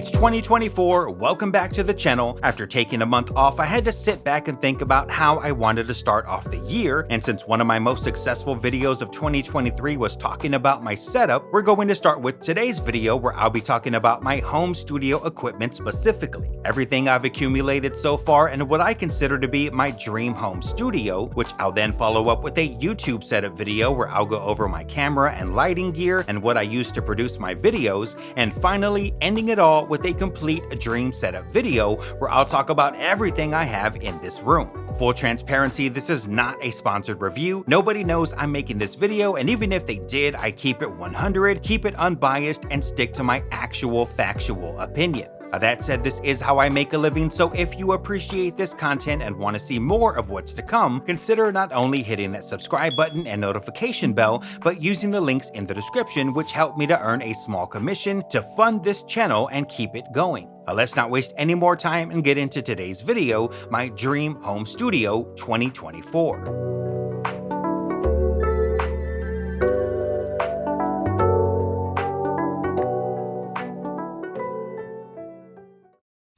It's 2024, welcome back to the channel. After taking a month off, I had to sit back and think about how I wanted to start off the year, and since one of my most successful videos of 2023 was talking about my setup, we're going to start with today's video where I'll be talking about my home studio equipment specifically. Everything I've accumulated so far and what I consider to be my dream home studio, which I'll then follow up with a YouTube setup video where I'll go over my camera and lighting gear and what I use to produce my videos, and finally ending it all with a complete dream setup video where I'll talk about everything I have in this room. Full transparency, this is not a sponsored review. Nobody knows I'm making this video, and even if they did, I keep it 100, keep it unbiased, and stick to my actual factual opinion. That said, this is how I make a living, so if you appreciate this content and want to see more of what's to come, consider not only hitting that subscribe button and notification bell, but using the links in the description, which help me to earn a small commission to fund this channel and keep it going. Let's not waste any more time and get into today's video, my Dream Home Studio 2024.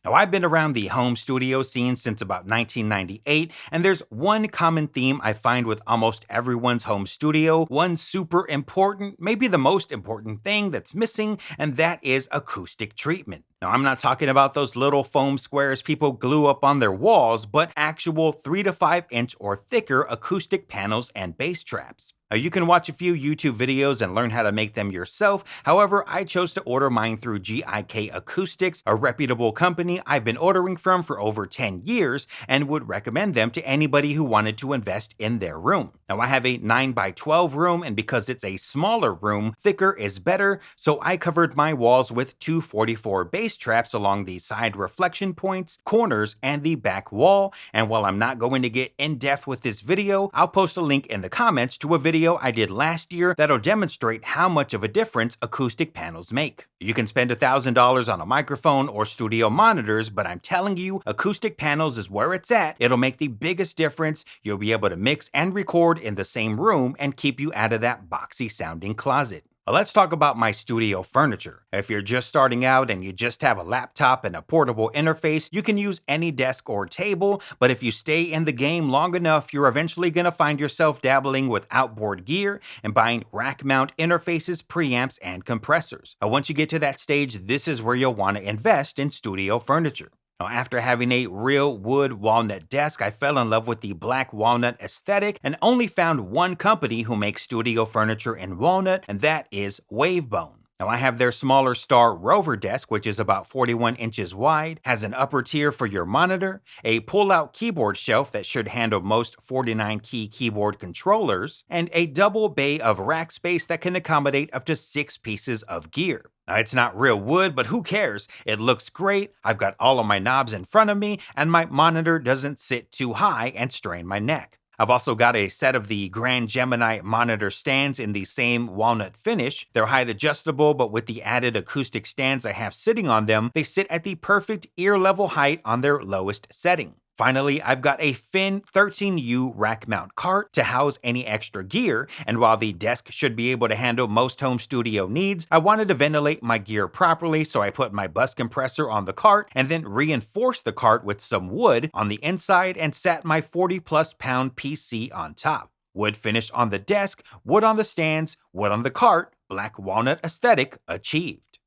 Now, I've been around the home studio scene since about 1998, and there's one common theme I find with almost everyone's home studio, one super important, maybe the most important thing that's missing, and that is acoustic treatment. Now, I'm not talking about those little foam squares people glue up on their walls, but actual 3 to 5 inch or thicker acoustic panels and bass traps. Now, you can watch a few YouTube videos and learn how to make them yourself. However, I chose to order mine through GIK Acoustics, a reputable company I've been ordering from for over 10 years and would recommend them to anybody who wanted to invest in their room. Now, I have a 9x12 room, and because it's a smaller room, thicker is better, so I covered my walls with 244 bass traps along the side reflection points, corners, and the back wall. And while I'm not going to get in depth with this video, I'll post a link in the comments to a video I did last year that'll demonstrate how much of a difference acoustic panels make. You can spend $1,000 on a microphone or studio monitors, but I'm telling you, acoustic panels is where it's at. It'll make the biggest difference. You'll be able to mix and record in the same room and keep you out of that boxy sounding closet. Let's talk about my studio furniture. If you're just starting out and you just have a laptop and a portable interface, you can use any desk or table, but if you stay in the game long enough, you're eventually going to find yourself dabbling with outboard gear and buying rack mount interfaces, preamps, and compressors. Once you get to that stage, this is where you'll want to invest in studio furniture. Now, after having a real wood walnut desk, I fell in love with the black walnut aesthetic and only found one company who makes studio furniture in walnut, and that is Wavebone. Now, I have their smaller Star Rover desk, which is about 41 inches wide, has an upper tier for your monitor, a pull-out keyboard shelf that should handle most 49-key keyboard controllers, and a double bay of rack space that can accommodate up to 6 pieces of gear. Now, it's not real wood, but who cares? It looks great, I've got all of my knobs in front of me, and my monitor doesn't sit too high and strain my neck. I've also got a set of the Grand Gemini monitor stands in the same walnut finish. They're height adjustable, but with the added acoustic stands I have sitting on them, they sit at the perfect ear level height on their lowest setting. Finally, I've got a Fin 13U rack mount cart to house any extra gear, and while the desk should be able to handle most home studio needs, I wanted to ventilate my gear properly, so I put my bus compressor on the cart and then reinforced the cart with some wood on the inside and sat my 40+ pound PC on top. Wood finish on the desk, wood on the stands, wood on the cart, black walnut aesthetic achieved.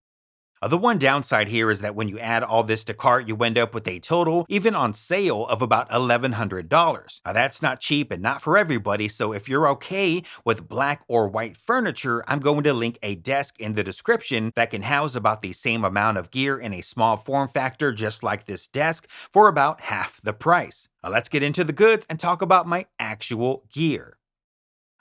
The one downside here is that when you add all this to cart, you end up with a total, even on sale, of about $1,100. Now, that's not cheap and not for everybody, so if you're okay with black or white furniture, I'm going to link a desk in the description that can house about the same amount of gear in a small form factor just like this desk for about half the price. Let's get into the goods and talk about my actual gear.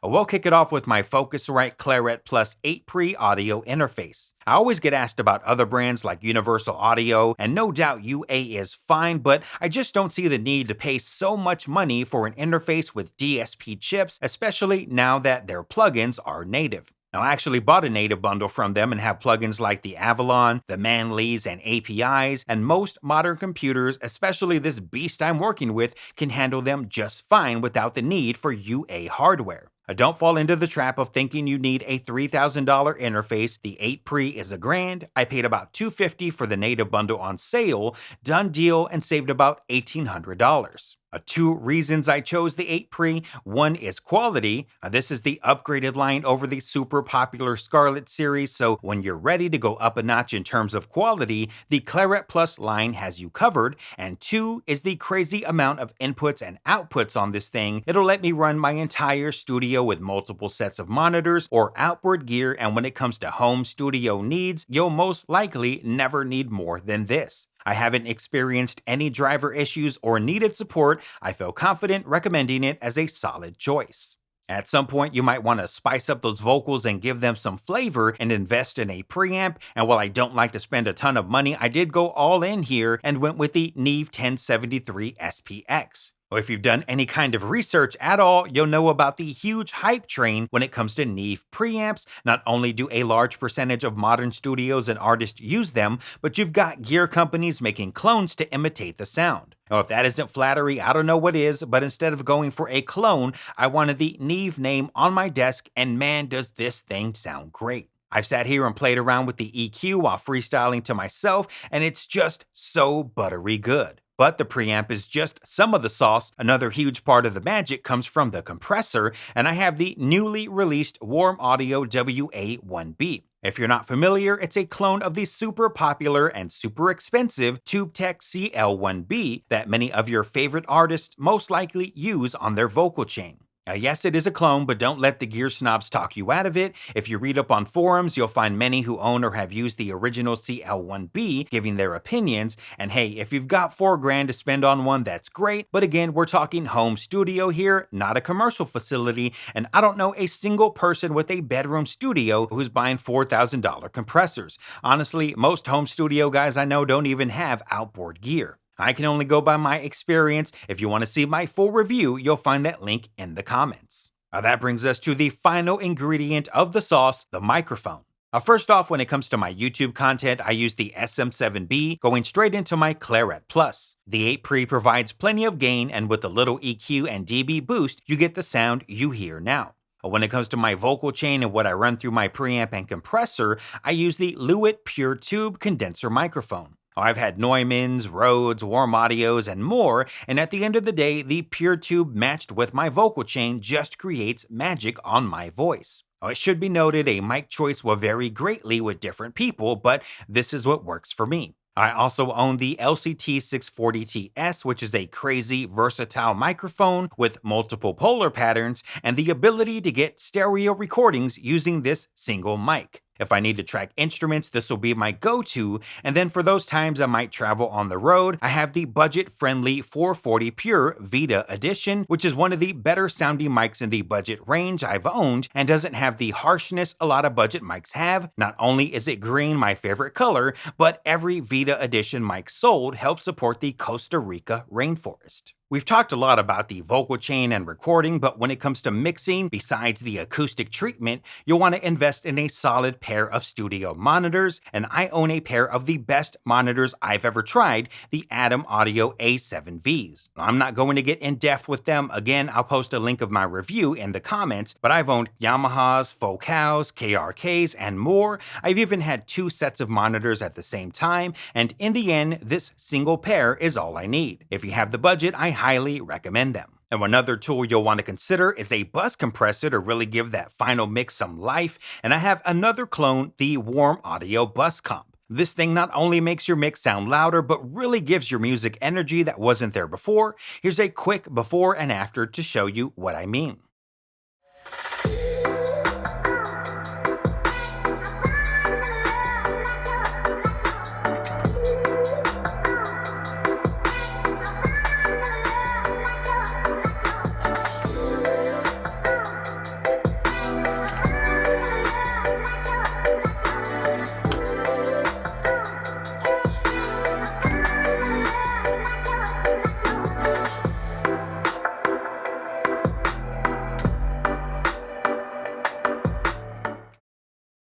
We'll kick it off with my Focusrite Claret Plus 8 Pre audio interface. I always get asked about other brands like Universal Audio, and no doubt UA is fine, but I just don't see the need to pay so much money for an interface with DSP chips, especially now that their plugins are native. Now, I actually bought a native bundle from them and have plugins like the Avalon, the Manleys, and APIs, and most modern computers, especially this beast I'm working with, can handle them just fine without the need for UA hardware. Don't fall into the trap of thinking you need a $3,000 interface. The 8 Pre is a grand. I paid about $250 for the native bundle on sale, done deal, and saved about $1,800. Two reasons I chose the 8 Pre. One is quality. This is the upgraded line over the super popular Scarlett series, so when you're ready to go up a notch in terms of quality, the Claret Plus line has you covered. And two is the crazy amount of inputs and outputs on this thing. It'll let me run my entire studio with multiple sets of monitors or outboard gear, and when it comes to home studio needs, you'll most likely never need more than this. I haven't experienced any driver issues or needed support. I feel confident recommending it as a solid choice. At some point, you might want to spice up those vocals and give them some flavor and invest in a preamp, and while I don't like to spend a ton of money, I did go all in here and went with the Neve 1073 SPX. If you've done any kind of research at all, you'll know about the huge hype train when it comes to Neve preamps. Not only do a large percentage of modern studios and artists use them, but you've got gear companies making clones to imitate the sound. Now, if that isn't flattery, I don't know what is, but instead of going for a clone, I wanted the Neve name on my desk, and man, does this thing sound great. I've sat here and played around with the EQ while freestyling to myself, and it's just so buttery good. But the preamp is just some of the sauce. Another huge part of the magic comes from the compressor, and I have the newly released Warm Audio WA1B. If you're not familiar, it's a clone of the super popular and super expensive TubeTech CL1B that many of your favorite artists most likely use on their vocal chain. Yes, it is a clone, but don't let the gear snobs talk you out of it. If you read up on forums, you'll find many who own or have used the original CL1B giving their opinions. And hey, if you've got $4,000 to spend on one, that's great. But again, we're talking home studio here, not a commercial facility. And I don't know a single person with a bedroom studio who's buying $4,000 compressors. Honestly, most home studio guys I know don't even have outboard gear. I can only go by my experience. If you want to see my full review, you'll find that link in the comments. That brings us to the final ingredient of the sauce, the microphone. First off, when it comes to my YouTube content, I use the SM7B going straight into my Claret Plus. The 8 Pre provides plenty of gain, and with a little EQ and dB boost, you get the sound you hear now. When it comes to my vocal chain and what I run through my preamp and compressor, I use the Lewitt Pure Tube condenser microphone. I've had Neumanns, Rhodes, Warm Audios, and more, and at the end of the day, the Pure Tube matched with my vocal chain just creates magic on my voice. It should be noted a mic choice will vary greatly with different people, but this is what works for me. I also own the LCT 640TS, which is a crazy, versatile microphone with multiple polar patterns and the ability to get stereo recordings using this single mic. If I need to track instruments, this will be my go-to, and then for those times I might travel on the road, I have the budget-friendly 440 Pure Vita Edition, which is one of the better sounding mics in the budget range I've owned, and doesn't have the harshness a lot of budget mics have. Not only is it green, my favorite color, but every Vita Edition mic sold helps support the Costa Rica rainforest. We've talked a lot about the vocal chain and recording, but when it comes to mixing, besides the acoustic treatment, you'll want to invest in a solid pair of studio monitors, and I own a pair of the best monitors I've ever tried, the Adam Audio A7Vs. I'm not going to get in depth with them. Again, I'll post a link of my review in the comments, but I've owned Yamahas, Focals, KRKs, and more. I've even had 2 sets of monitors at the same time, and in the end, this single pair is all I need. If you have the budget, I highly recommend them. And another tool you'll want to consider is a bus compressor to really give that final mix some life, and I have another clone, the Warm Audio Bus Comp. This thing not only makes your mix sound louder, but really gives your music energy that wasn't there before. Here's a quick before and after to show you what I mean.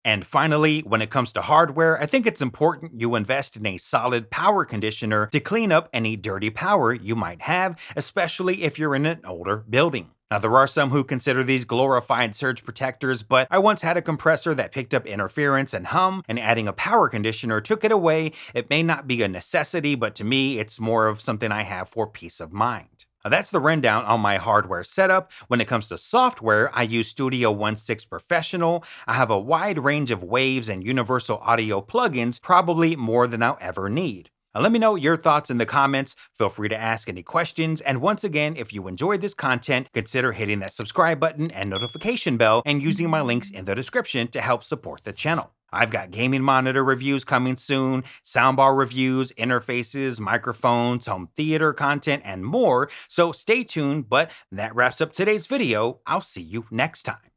And finally, when it comes to hardware, I think it's important you invest in a solid power conditioner to clean up any dirty power you might have, especially if you're in an older building. Now, there are some who consider these glorified surge protectors, but I once had a compressor that picked up interference and hum, and adding a power conditioner took it away. It may not be a necessity, but to me, it's more of something I have for peace of mind. Now, that's the rundown on my hardware setup. When it comes to software, I use Studio One 6 Professional. I have a wide range of Waves and Universal Audio plugins, probably more than I'll ever need. Now, let me know your thoughts in the comments. Feel free to ask any questions. And once again, if you enjoyed this content, consider hitting that subscribe button and notification bell and using my links in the description to help support the channel. I've got gaming monitor reviews coming soon, soundbar reviews, interfaces, microphones, home theater content, and more, so stay tuned. But that wraps up today's video. I'll see you next time.